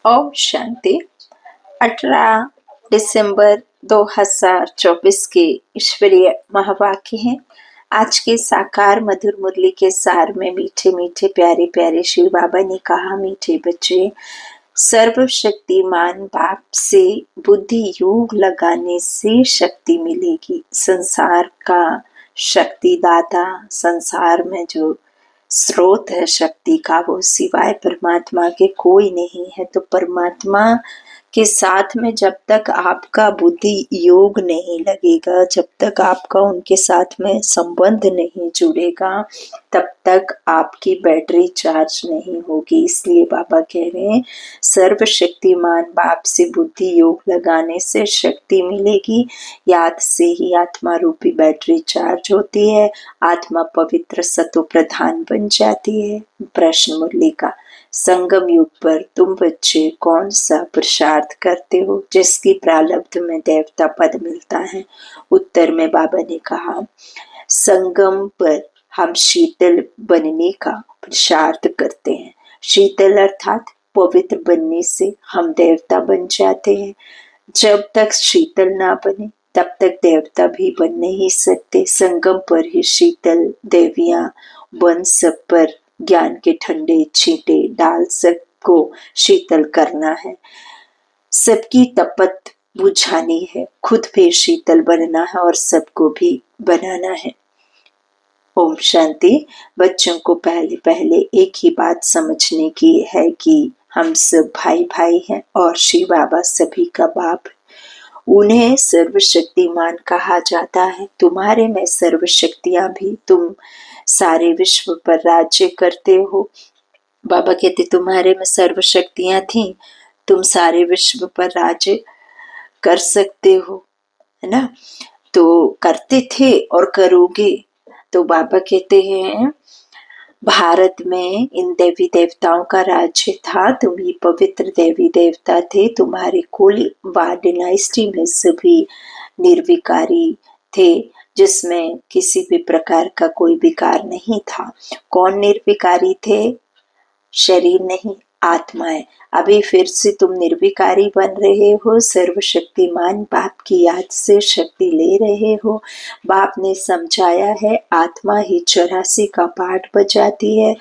ओम शांति। 18 दिसंबर 2024 के ईश्वरीय महावाक्य हैं। आज के साकार मधुर मुरली के सार में मीठे मीठे प्यारे प्यारे शिव बाबा ने कहा, मीठे बच्चे, सर्वशक्तिमान बाप से बुद्धि योग लगाने से शक्ति मिलेगी। संसार का शक्तिदाता, संसार में जो स्रोत है शक्ति का, वो सिवाय परमात्मा के कोई नहीं है। तो परमात्मा के साथ में जब तक आपका बुद्धि योग नहीं लगेगा, जब तक आपका उनके साथ में संबंध नहीं जुड़ेगा, तब तक आपकी बैटरी चार्ज नहीं होगी। इसलिए बाबा कह रहे हैं, सर्वशक्तिमान बाप से बुद्धि योग लगाने से शक्ति मिलेगी। याद से ही आत्मा रूपी बैटरी चार्ज होती है, आत्मा पवित्र सतो प्रधान बन जाती है। प्रश्न मुरली का, संगम युग पर तुम बच्चे कौन सा पुरुषार्थ करते हो जिसकी प्रारब्ध में देवता पद मिलता है? उत्तर में बाबा ने कहा, संगम पर हम शीतल बनने का पुरुषार्थ करते हैं। शीतल अर्थात पवित्र बनने से हम देवता बन जाते हैं। जब तक शीतल ना बने तब तक देवता भी बन नहीं सकते। संगम पर ही शीतल देवियां बन सब पर ज्ञान के ठंडे छींटे डाल सबको शीतल करना है, सबकी तपत बुझानी है, खुद भी शीतल बनना है और सबको भी बनाना है। ओम शांति। बच्चों को पहले पहले एक ही बात समझने की है कि हम सब भाई भाई हैं और शिव बाबा सभी का बाप। उन्हें सर्वशक्तिमान कहा जाता है। तुम्हारे में सर्वशक्तियां भी, तुम सारे विश्व पर राज्य करते हो। बाबा कहते तुम्हारे में सर्वशक्तियां थी, तुम सारे विश्व पर राज्य कर सकते हो, है ना? तो करते थे और करोगे। तो बाबा कहते हैं, भारत में इन देवी देवताओं का राज्य था, तुम ही पवित्र देवी देवता थे। तुम्हारे कुल व डायनेस्टी में सभी निर्विकारी थे, जिसमें किसी भी प्रकार का कोई विकार नहीं था। कौन निर्विकारी थे? शरीर नहीं, आत्माएं। अभी फिर से तुम निर्विकारी बन रहे हो, सर्वशक्तिमान बाप की याद से शक्ति ले रहे हो। बाप ने समझाया है, आत्मा ही 84 का पाठ बजाती है।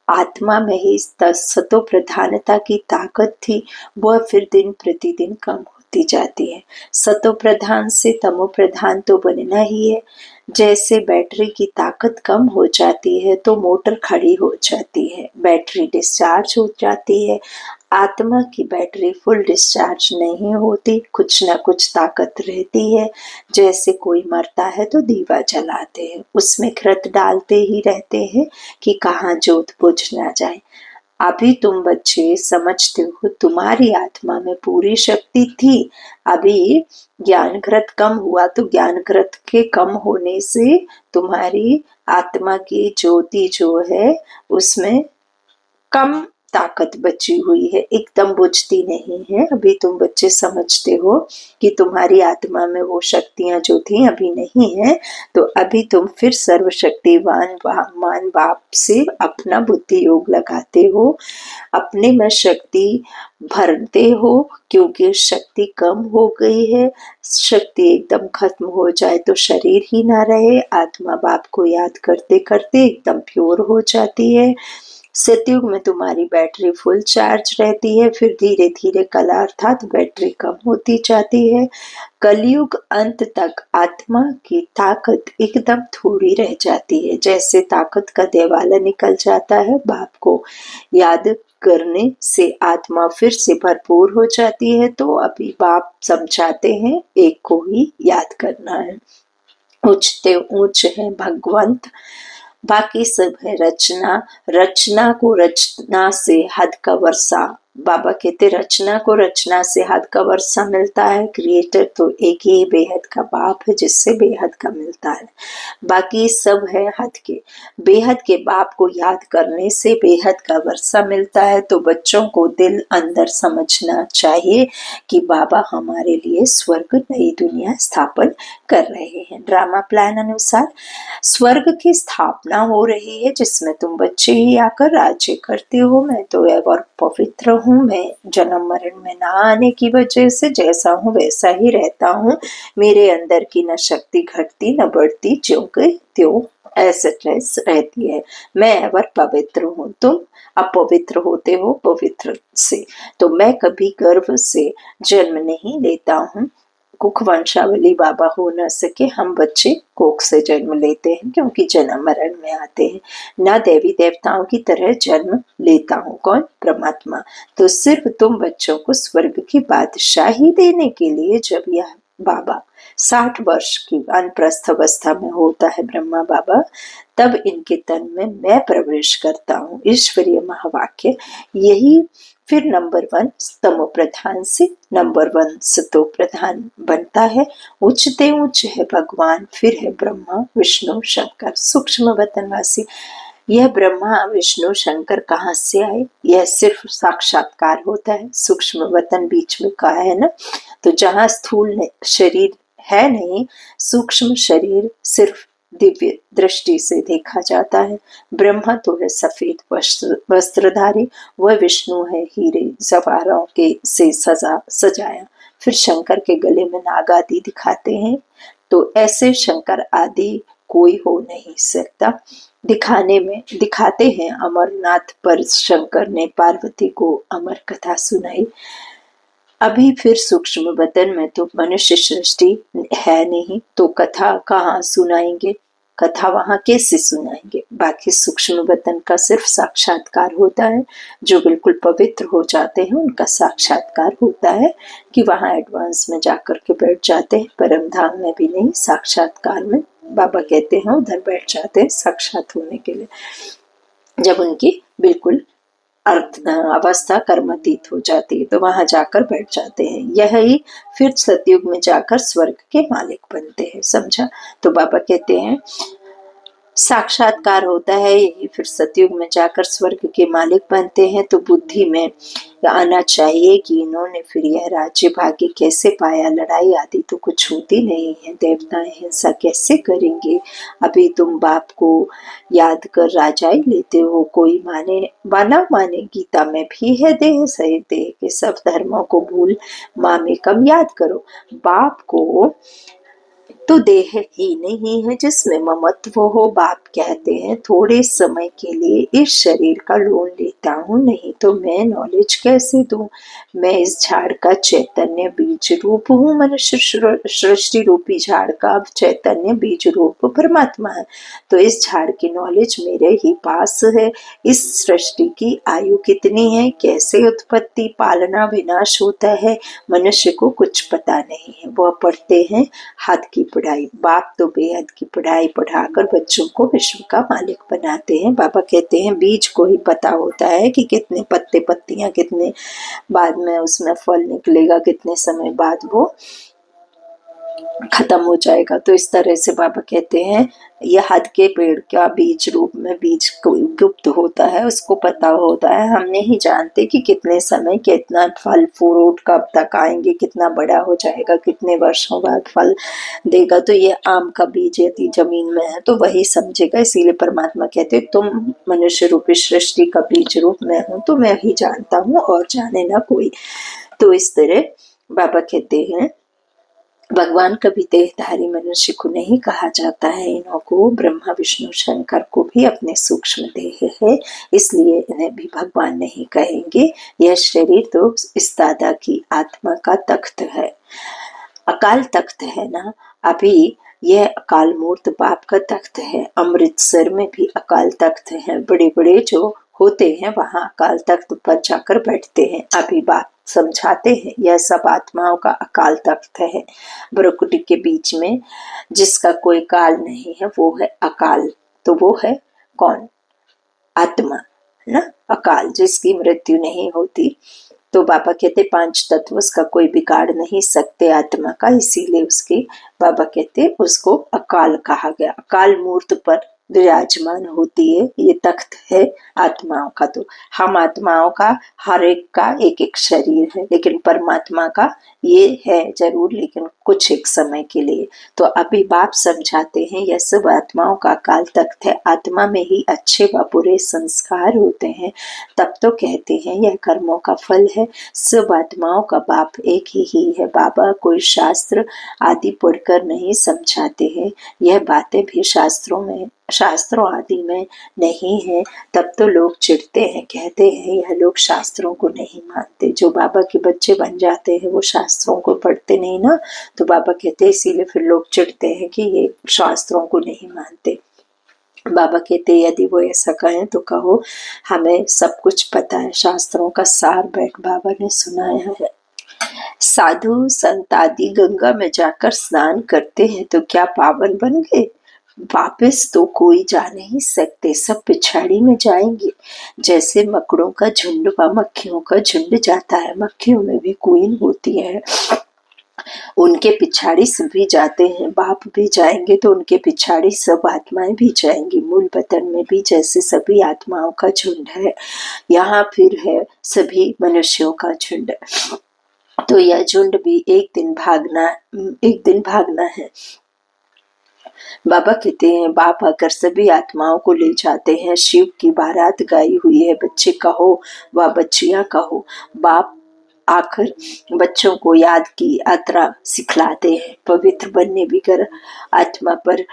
आत्मा में ही सतो प्रधानता की ताकत थी, वह फिर दिन प्रतिदिन कम होती जाती है। सतो प्रधान से तमो प्रधान तो बनना ही है। जैसे बैटरी की ताकत कम हो जाती है तो मोटर खड़ी हो जाती है, बैटरी डिस्चार्ज हो जाती है। आत्मा की बैटरी फुल डिस्चार्ज नहीं होती, कुछ ना कुछ ताकत रहती है। जैसे कोई मरता है तो दीवा जलाते हैं, उसमें घृत डालते ही रहते हैं कि कहाँ जोत बुझ ना जाए। अभी तुम बच्चे समझते हो, तुम्हारी आत्मा में पूरी शक्ति थी। अभी ज्ञान घृत कम हुआ, तो ज्ञान घृत के कम होने से तुम्हारी आत्मा की ज्योति जो है उसमें कम ताकत बची हुई है, एकदम बुझती नहीं है। अभी तुम बच्चे समझते हो कि तुम्हारी आत्मा में वो शक्तियां जो थी अभी नहीं है। तो अभी तुम फिर सर्वशक्तिवान मान बाप से अपना बुद्धि योग लगाते हो, अपने में शक्ति भरते हो, क्योंकि शक्ति कम हो गई है। शक्ति एकदम खत्म हो जाए तो शरीर ही ना रहे, आत्मा बाप को याद करते करते एकदम प्योर हो जाती है। सतयुग में तुम्हारी बैटरी फुल चार्ज रहती है, फिर धीरे धीरे कला अर्थात बैटरी कम होती जाती है। कलयुग अंत तक आत्मा की ताकत एकदम थोड़ी रह जाती है। जैसे ताकत का देवाला निकल जाता है, बाप को याद करने से आत्मा फिर से भरपूर हो जाती है। तो अभी बाप समझाते हैं, एक को ही याद करना है। ऊंचते ऊंच है भगवंत, बाकी सब है रचना। रचना को रचना से हद का वर्षा। बाबा कहते रचना को रचना से हद का वर्षा मिलता है। क्रिएटर तो एक ही बेहद का बाप है, जिससे बेहद का मिलता है। बाकी सब है हद के। बेहद के बाप को याद करने से बेहद का वर्षा मिलता है। तो बच्चों को दिल अंदर समझना चाहिए कि बाबा हमारे लिए स्वर्ग नई दुनिया स्थापन कर रहे हैं। ड्रामा प्लान अनुसार स्वर्ग की स्थापना हो रही है, जिसमें तुम बच्चे ही आकर राज्य करते हो। मैं तो और पवित्र हूँ मैं जन्म मरण में ना आने की वजह से जैसा हूँ वैसा ही रहता हूँ, मेरे अंदर की न शक्ति घटती न बढ़ती, ज्यों की त्यों ऐसे रहती है। मैं अवर पवित्र हूँ, तुम अपवित्र होते हो पवित्र से। तो मैं कभी गर्भ से जन्म नहीं लेता हूँ, कुख वंशावली बाबा हो न सके, हम बच्चे कोख से जन्म लेते हैं क्योंकि जन्म मरण में आते हैं। ना देवी देवताओं की तरह जन्म लेता हूँ, कौन? परमात्मा। तो सिर्फ तुम बच्चों को स्वर्ग की बादशाही देने के लिए जब यह बाबा 60 वर्ष की वानप्रस्थ अवस्था में होता है ब्रह्मा बाबा, तब इनके तन में मैं प्रवेश करता हूँ। ईश्वरीय महावाक्य यही फिर नंबर 1 तमो प्रधान से नंबर 1 सतो प्रधान बनता है। उच्चते उच्च है भगवान, फिर है ब्रह्मा विष्णु शंकर। सूक्ष्म वतनवासी, यह ब्रह्मा विष्णु शंकर कहाँ से आए? यह सिर्फ साक्षात्कार होता है। सूक्ष्म वतन बीच में कहा है ना, तो जहाँ स्थूल शरीर है नहीं, सूक्ष्म शरीर सिर्फ दिव्य दृष्टि से देखा जाता है। ब्रह्मा तो है सफेद वस्त्रधारी, वह विष्णु है हीरे जवाहरों के से सजाया। फिर शंकर के गले में नाग आदि दिखाते हैं, तो ऐसे शंकर आदि कोई हो नहीं सकता। दिखाते हैं अमरनाथ पर शंकर ने पार्वती को अमर कथा सुनाई। अभी फिर सूक्ष्म वतन में तो मनुष्य सृष्टि है नहीं, तो कथा कहाँ सुनाएंगे? कथा वहां कैसे सुनाएंगे? बाकी सूक्ष्म वतन का सिर्फ साक्षात्कार होता है। जो बिल्कुल पवित्र हो जाते हैं उनका साक्षात्कार होता है कि वहां एडवांस में जाकर के बैठ जाते हैं। परम धाम में भी नहीं, साक्षात्कार में बाबा कहते हैं उधर बैठ जाते हैं साक्षात होने के लिए, जब उनकी बिल्कुल अवस्था कर्मातीत हो जाती है तो वहां जाकर बैठ जाते हैं। यही फिर सतयुग में जाकर स्वर्ग के मालिक बनते हैं, समझा? तो बाबा कहते हैं साक्षात्कार होता है, यही फिर सतयुग में जाकर स्वर्ग के मालिक बनते हैं। तो बुद्धि में आना चाहिए कि इन्होंने फिर यह राज्य भाग्य कैसे पाया, लड़ाई आदि तो कुछ होती नहीं है, देवता हिंसा कैसे करेंगे? अभी तुम बाप को याद कर राजा ही लेते हो, कोई माने माना माने, गीता में भी है देह सहित देह के सब धर्मों को भूल माँ में कम याद करो। बाप को तो देह ही नहीं है जिसमें ममत्व हो। बाप कहते हैं थोड़े समय के लिए इस शरीर का लोन लेता हूँ, नहीं तो मैं नॉलेज कैसे दूं? मैं इस झाड़ का चैतन्य बीज रूप हूँ। मनुष्य सृष्टि रूपी झाड़ का चैतन्य बीज रूप परमात्मा है, तो इस झाड़ की नॉलेज मेरे ही पास है। इस सृष्टि की आयु कितनी है, कैसे उत्पत्ति पालना विनाश होता है, मनुष्य को कुछ पता नहीं है। वह पढ़ते हैं हाथ की पढ़ाई। बाप तो बेहद की पढ़ाई पढ़ाकर बच्चों को विश्व का मालिक बनाते हैं। बाबा कहते हैं बीज को ही पता होता है कि कितने पत्ते पत्तियां कितने बाद में उसमें फल निकलेगा, कितने समय बाद वो खत्म हो जाएगा। तो इस तरह से बाबा कहते हैं यह हद के पेड़ का बीज रूप में बीज गुप्त होता है, उसको पता होता है। हम नहीं जानते कि कितने समय कितना फल फ्रूट कब तक आएंगे, कितना बड़ा हो जाएगा, कितने वर्षों बाद फल देगा। तो ये आम का बीज यदि जमीन में है तो वही समझेगा। इसीलिए परमात्मा कहते तुम मनुष्य रूपी सृष्टि का बीज रूप में हूँ, तो मैं ही जानता हूँ और जाने ना कोई। तो इस तरह बाबा कहते हैं भगवान कभी देहधारी मनुष्य को नहीं कहा जाता है, इन्हों को ब्रह्मा विष्णु शंकर को भी अपने सूक्ष्म देह है, इसलिए इन्हें भी भगवान नहीं कहेंगे। यह शरीर तो इस दादा की आत्मा का तख्त है, अकाल तख्त है ना। अभी यह अकाल मूर्त बाप का तख्त है। अमृतसर में भी अकाल तख्त है, बड़े बड़े जो होते हैं वहां अकाल तख्त पर जाकर बैठते हैं। अभी बाप समझाते हैं यह सब आत्माओं का अकाल तख्त है। ब्रकुटी के बीच में जिसका कोई काल नहीं है वो है अकाल। तो वो है कौन? आत्मा, है ना। अकाल जिसकी मृत्यु नहीं होती। तो बाबा कहते 5 तत्व उसका कोई बिगाड़ नहीं सकते आत्मा का, इसीलिए उसके बाबा कहते उसको अकाल कहा गया। अकाल मूर्त पर विराजमान होती है। ये तख्त है आत्माओं का। तो हम आत्माओं का हर एक का एक एक शरीर है, लेकिन परमात्मा का ये है जरूर, लेकिन कुछ एक समय के लिए। तो अभी बाप समझाते हैं यह सब आत्माओं का काल तख्त है। आत्मा में ही अच्छे व बुरे संस्कार होते हैं। तब तो कहते हैं यह कर्मों का फल है। सब आत्माओं का बाप एक ही है। बाबा कोई शास्त्र आदि पढ़कर नहीं समझाते हैं। यह बातें भी शास्त्रों आदि में नहीं है। तब तो लोग चिढ़ते हैं, कहते हैं यह लोग शास्त्रों को नहीं मानते। जो बाबा के बच्चे बन जाते हैं वो शास्त्रों को पढ़ते नहीं ना, तो बाबा कहते हैं इसीलिए फिर लोग चिढ़ते हैं कि ये शास्त्रों को नहीं मानते। बाबा कहते यदि वो ऐसा कहें तो कहो हमें सब कुछ पता है, शास्त्रों का सार बैठ बाबा ने सुनाया है। साधु संत आदि गंगा में जाकर स्नान करते हैं तो क्या पावन बन गए? वापस तो कोई जा नहीं सकते, सब पिछाड़ी में जाएंगे। जैसे मकड़ों का झुंड व मक्खियों का झुंड जाता है, मक्खियों में भी क्वीन होती है, उनके पिछाड़ी सभी जाते हैं। बाप भी जाएंगे तो उनके पिछाड़ी सब आत्माएं भी जाएंगी। मूल वतन में भी जैसे सभी आत्माओं का झुंड है, यहाँ फिर है सभी मनुष्यों का झुंड। तो यह झुंड भी एक दिन भागना है। बाबा कहते हैं बाप आकर सभी आत्माओं को ले जाते हैं। शिव की बारात गाई हुई है, बच्चे कहो व बच्चियां कहो। बाप आकर बच्चों को याद की यात्रा सिखलाते हैं। पवित्र बनने भी कर आत्मा पर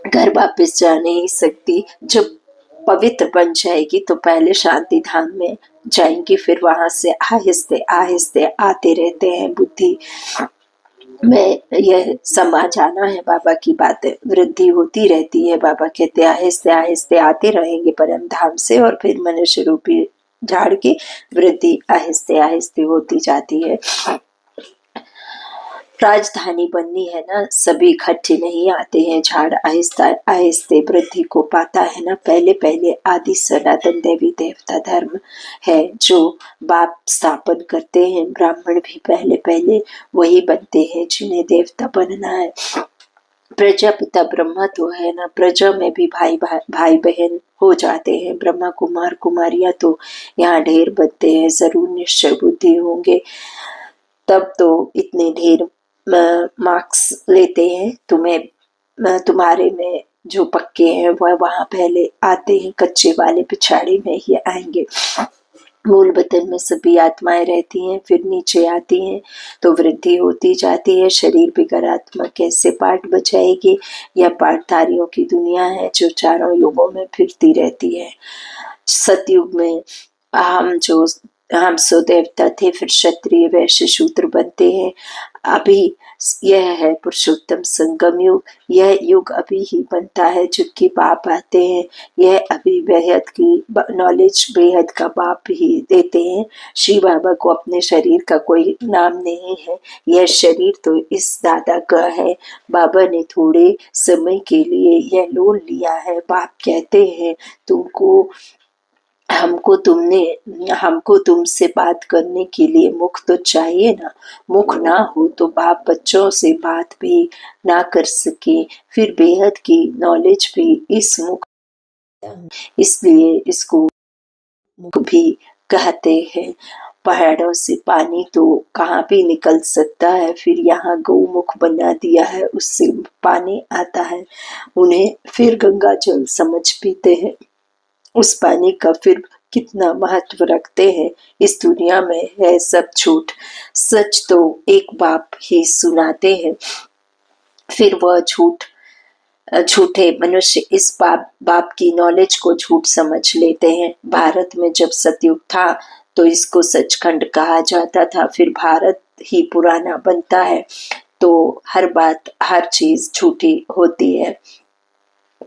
घर वापस जा नहीं सकती। जब पवित्र बन जाएगी तो पहले शांति धाम में जाएंगी, फिर वहां से आहिस्ते आहिस्ते आते रहते हैं। बुद्धि में यह समा जाना है। बाबा की बातें वृद्धि होती रहती है। बाबा कहते आहिस्ते आहिस्ते आते रहेंगे परम धाम से, और फिर मनुष्य रूपी झाड़ की वृद्धि आहिस्ते आहिस्ते होती जाती है। राजधानी बननी है ना, सभी इकट्ठे नहीं आते हैं। झाड़ आहिस्ते आहिस्ते वृद्धि को पाता है ना। पहले पहले आदि सनातन देवी देवता धर्म है जो बाप स्थापन करते हैं। ब्राह्मण भी पहले पहले वही बनते हैं जिन्हें देवता बनना है। प्रजापिता ब्रह्मा तो है ना, प्रजा में भी भाई बहन हो जाते हैं। ब्रह्मा कुमार कुमारियां तो यहाँ ढेर बनते हैं। जरूर निश्चय बुद्धि होंगे तब तो इतने ढेर मार्क्स लेते हैं। तुम्हारे में जो पक्के हैं वह वहां पहले आते हैं, कच्चे वाले पिछाड़ी में ही आएंगे। मूल वतन में सभी आत्माएं रहती हैं, फिर नीचे आती हैं तो वृद्धि होती जाती है। शरीर बिगर आत्मा कैसे पाठ बचाएगी? यह पाठधारियों की दुनिया है जो चारों युगों में फिरती रहती है। सतयुग में हम सो देवता थे, फिर क्षत्रिय वैश्य शूद्र बनते हैं। अभी यह है पुरुषोत्तम संगम युग। यह युग अभी ही बनता है जबकि बाप आते हैं। यह अभी बेहद की नॉलेज बेहद का बाप ही देते हैं। श्री बाबा को अपने शरीर का कोई नाम नहीं है। यह शरीर तो इस दादा का है। बाबा ने थोड़े समय के लिए यह लोन लिया है। बाप कहते हैं हमको तुमसे बात करने के लिए मुख तो चाहिए ना। मुख ना हो तो बाप बच्चों से बात भी ना कर सके, फिर बेहद की नॉलेज भी इस मुख, इसलिए इसको मुख भी कहते हैं। पहाड़ों से पानी तो कहाँ भी निकल सकता है, फिर यहाँ गौमुख बना दिया है, उससे पानी आता है। उन्हें फिर गंगा जल समझ पीते हैं। उस पानी का फिर कितना महत्व रखते हैं। इस दुनिया में है सब झूठ, सच तो एक बाप ही सुनाते हैं। फिर वह झूठे मनुष्य इस बाप की नॉलेज को झूठ समझ लेते हैं। भारत में जब सतयुग था तो इसको सचखंड कहा जाता था। फिर भारत ही पुराना बनता है तो हर चीज झूठी होती है।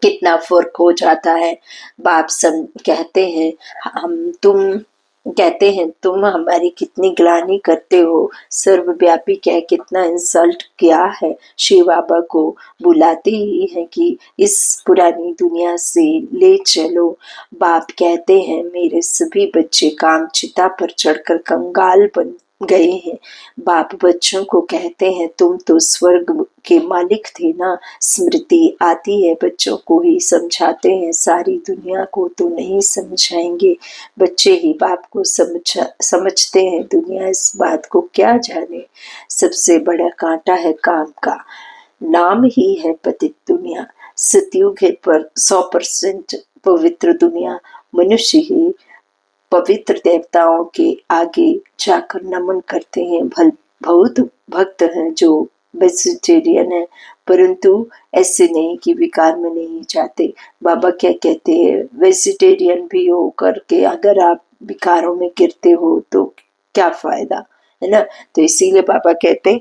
कितना फर्क हो जाता है। बाप कहते हैं तुम हमारी कितनी ग्लानि करते हो। सर्वव्यापी कह कितना इंसल्ट किया है। शिव बाबा को बुलाते ही है कि इस पुरानी दुनिया से ले चलो। बाप कहते हैं मेरे सभी बच्चे काम चिता पर चढ़कर कंगाल गए हैं। बाप बच्चों को कहते हैं तुम तो स्वर्ग के मालिक थे ना। स्मृति आती है, बच्चों को ही समझाते हैं, सारी दुनिया को तो नहीं समझाएंगे। बच्चे ही बाप को समझते हैं, दुनिया इस बात को क्या जाने। सबसे बड़ा कांटा है काम का, नाम ही है पतित दुनिया। सतयुग है पर 100% पवित्र दुनिया। मनुष्य ही पवित्र देवताओं के आगे जाकर नमन करते हैं। बहुत भक्त हैं जो वेजिटेरियन है, परंतु ऐसे नहीं कि विकार में नहीं जाते। बाबा क्या कहते हैं, वेजिटेरियन भी हो करके अगर आप विकारों में गिरते हो तो क्या फायदा, है ना। तो इसीलिए बाबा कहते हैं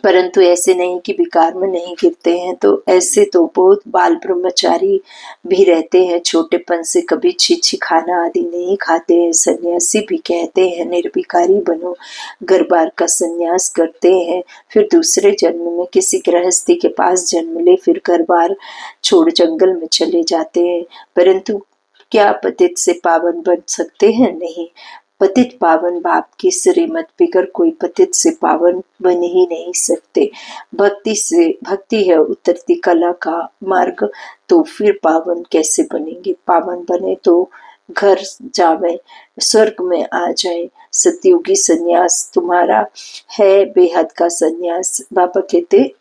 परंतु ऐसे नहीं कि विकार में नहीं गिरते हैं। तो ऐसे तो बहुत बाल ब्रह्मचारी भी रहते हैं, छोटेपन से कभी छीछी खाना आदि नहीं खाते हैं। सन्यासी भी कहते हैं निर्विकारी बनो, घर बार का सन्यास करते हैं, फिर दूसरे जन्म में किसी गृहस्थी के पास जन्म ले, फिर घर बार छोड़ जंगल में चले जाते हैं। परंतु क्या पतित से पावन बन सकते हैं? नहीं। पतित पावन बाप की श्रीमत बिगर कोई पतित से पावन बन ही नहीं सकते। भक्ति है उतरती कला का मार्ग, तो फिर पावन कैसे बनेंगे? पावन बने तो घर जावे, स्वर्ग में आ जाए। सतयुगी सन्यास तुम्हारा है बेहद का सन्यास। बाबा कहते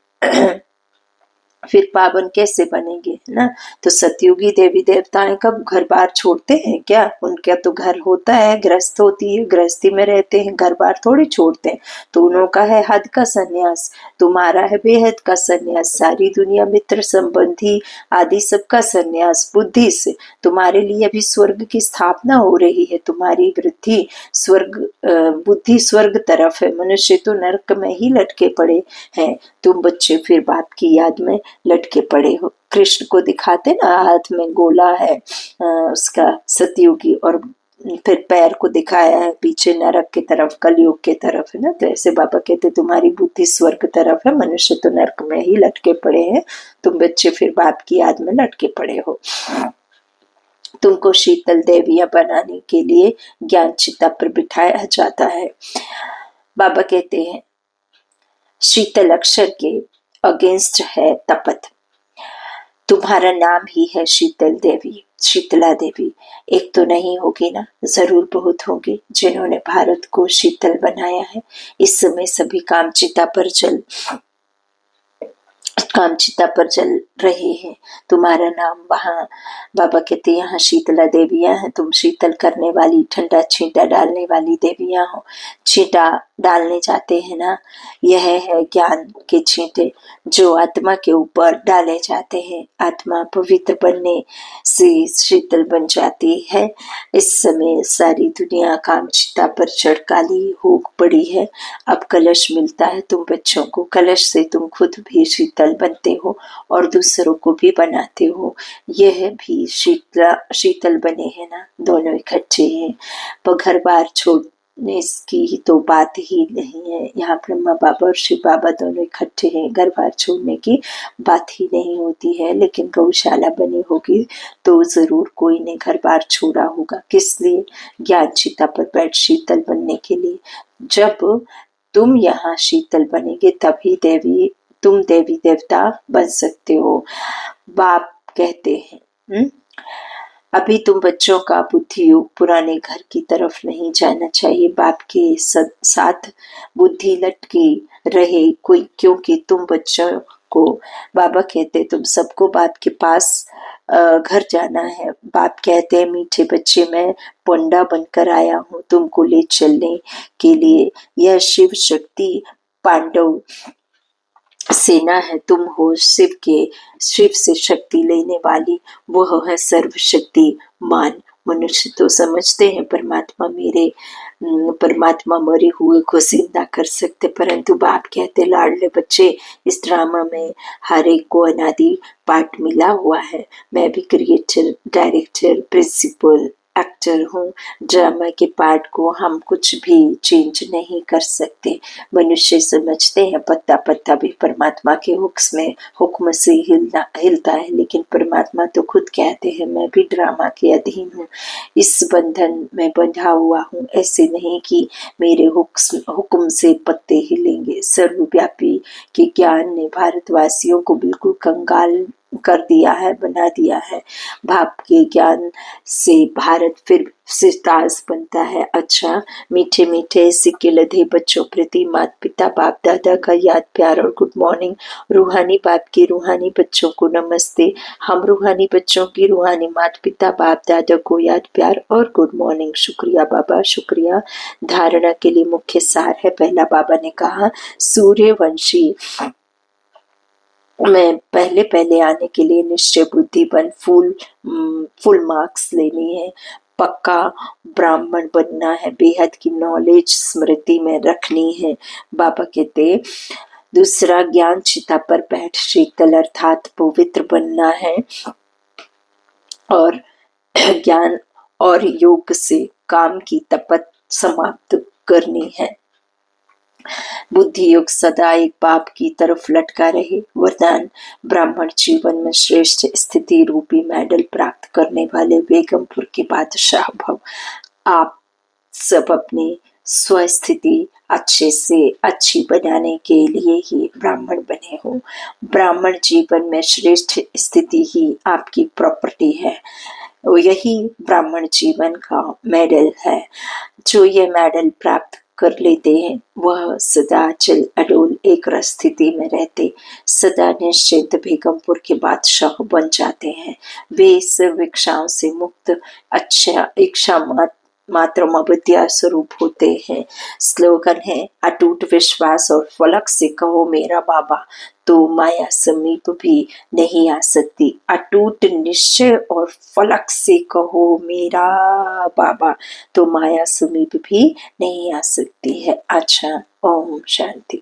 फिर पावन कैसे बनेंगे, है ना। तो सतयुगी देवी देवताएं कब घर बार छोड़ते हैं क्या? उनका तो घर होता है, गृहस्थ होती है, गृहस्थी में रहते हैं, घर बार थोड़ी छोड़ते हैं। तो उनका है हद का सन्यास, तुम्हारा है बेहद का सन्यास। सारी दुनिया मित्र संबंधी आदि सबका सन्यास बुद्धि से। तुम्हारे लिए अभी स्वर्ग की स्थापना हो रही है, तुम्हारी वृद्धि स्वर्ग बुद्धि स्वर्ग तरफ है। मनुष्य तो नरक में ही लटके पड़े हैं, तुम बच्चे फिर बाप की याद में लटके पड़े हो। कृष्ण को दिखाते ना, हाथ में गोला है उसका सतयुगी, और फिर पैर को दिखाया है पीछे नरक की तरफ, कलयुग की तरफ, है ना। तो ऐसे बाबा कहते तुम्हारी बुद्धि स्वर्ग तरफ है, मनुष्य तो नरक में ही लटके पड़े हैं, तुम बच्चे फिर बाप की याद में लटके पड़े हो। तुमको शीतल देवियां बनाने के लिए ज्ञान चिता पर बिठाया जाता है। बाबा कहते हैं शीतल अक्षर के अगेंस्ट है तपत। तुम्हारा नाम ही है शीतल देवी, शीतला देवी। एक तो नहीं होगी ना, जरूर बहुत होगी जिन्होंने भारत को शीतल बनाया है। इस समय सभी कामचिता पर चल रहे हैं। तुम्हारा नाम वहाँ, बाबा कहते यहाँ शीतला देवियां हैं, तुम शीतल करने वाली, ठंडा छींटा डालने वाली देवियां हो। छींटा डालने जाते हैं ना, यह है ज्ञान के छींटे जो आत्मा के ऊपर डाले जाते हैं। आत्मा पवित्र बनने से शीतल बन जाती है। इस समय सारी दुनिया कामचिता पर चढ़काली हो पड़ी है। अब कलश मिलता है तुम बच्चों को, कलश से तुम खुद भी शीतल बनते हो और दूसरों को भी बनाते हो। यह भी शीतल बने हैं ना, दोनों इकट्ठे हैं। पर घर बार छोड़ने की तो बात ही नहीं है। यहाँ ब्रह्मा बाबा और शिव बाबा दोनों इकट्ठे हैं, घर बार छोड़ने की बात ही नहीं होती है। लेकिन गौशाला बनी होगी तो जरूर कोई ने घर बार छोड़ा होगा। किस लिए? ज्ञान चिता पर बैठ शीतल बनने के लिए। जब तुम यहाँ शीतल बनेंगे तभी तुम देवी देवता बन सकते हो। बाप कहते हैं अभी तुम बच्चों का बुद्धि योग पुराने घर की तरफ नहीं जाना चाहिए। बाप के साथ बुद्धि लटकी रहे कोई, क्योंकि तुम बच्चों को, बाबा कहते तुम सबको बाप के पास घर जाना है। बाप कहते हैं मीठे बच्चे, मैं पंडा बनकर आया हूँ तुमको ले चलने के लिए। यह शिव शक्ति पांडव सेना है, तुम हो शिव से शक्ति लेने वाली, वह है सर्वशक्तिमान। मनुष्य तो समझते हैं परमात्मा मरे हुए को जिंदा कर सकते, परंतु बाप कहते लाडले बच्चे, इस ड्रामा में हर एक को अनादि पार्ट मिला हुआ है। मैं भी क्रिएटर, डायरेक्टर, प्रिंसिपल, एक्टर हूँ। ड्रामा के पार्ट को हम कुछ भी चेंज नहीं कर सकते। मनुष्य समझते हैं पत्ता पत्ता भी परमात्मा के हुक्म से हिलता है, लेकिन परमात्मा तो खुद कहते हैं मैं भी ड्रामा के अधीन हूँ, इस बंधन में बंधा हुआ हूँ। ऐसे नहीं कि मेरे हुक्म से पत्ते हिलेंगे। सर्वव्यापी के ज्ञान ने भारतवासियों को बिल्कुल कंगाल कर दिया है, बना दिया है। भाव के ज्ञान से भारत फिर से ताज बनता है। अच्छा, मीठे मीठे सिक्के लधे बच्चों प्रति माता पिता बाप दादा का याद प्यार और गुड मॉर्निंग। रूहानी बाप के रूहानी बच्चों को नमस्ते। हम रूहानी बच्चों की रूहानी माता पिता बाप दादा को याद प्यार और गुड मॉर्निंग। शुक्रिया बाबा, शुक्रिया। धारणा के लिए मुख्य सार है। पहला, बाबा ने कहा सूर्यवंशी में पहले पहले आने के लिए निश्चय बुद्धि बन फुल मार्क्स लेनी है, पक्का ब्राह्मण बनना है, बेहद की नॉलेज स्मृति में रखनी है। बाबा कहते दूसरा, ज्ञान चिता पर बैठ शीतल अर्थात पवित्र बनना है और ज्ञान और योग से काम की तपत समाप्त करनी है। बुद्धि योग सदा एक बाप की तरफ लटका रहे। वरदान, ब्राह्मण जीवन में श्रेष्ठ स्थिति रूपी मेडल प्राप्त करने वाले बेगमपुर के बादशाह भव। आप सब अपनी स्वस्थिति अच्छे से अच्छी बनाने के लिए ही ब्राह्मण बने हो। ब्राह्मण जीवन में श्रेष्ठ स्थिति ही आपकी प्रॉपर्टी है। यही ब्राह्मण जीवन का मेडल है। जो ये मेडल प्राप्त कर लेते हैं वह सदा चल अडोल एक स्थिति में रहते, सदा निश्चिंत बेगमपुर के बादशाह बन जाते हैं। वे सर्व इच्छाओं से मुक्त अच्छा इच्छा मात्र विद्या स्वरूप होते हैं। स्लोगन है अटूट विश्वास और फलक से कहो मेरा बाबा, तो माया समीप भी नहीं आ सकती। अटूट निश्चय और फलक से कहो मेरा बाबा, तो माया समीप भी नहीं आ सकती है। अच्छा, ओम शांति।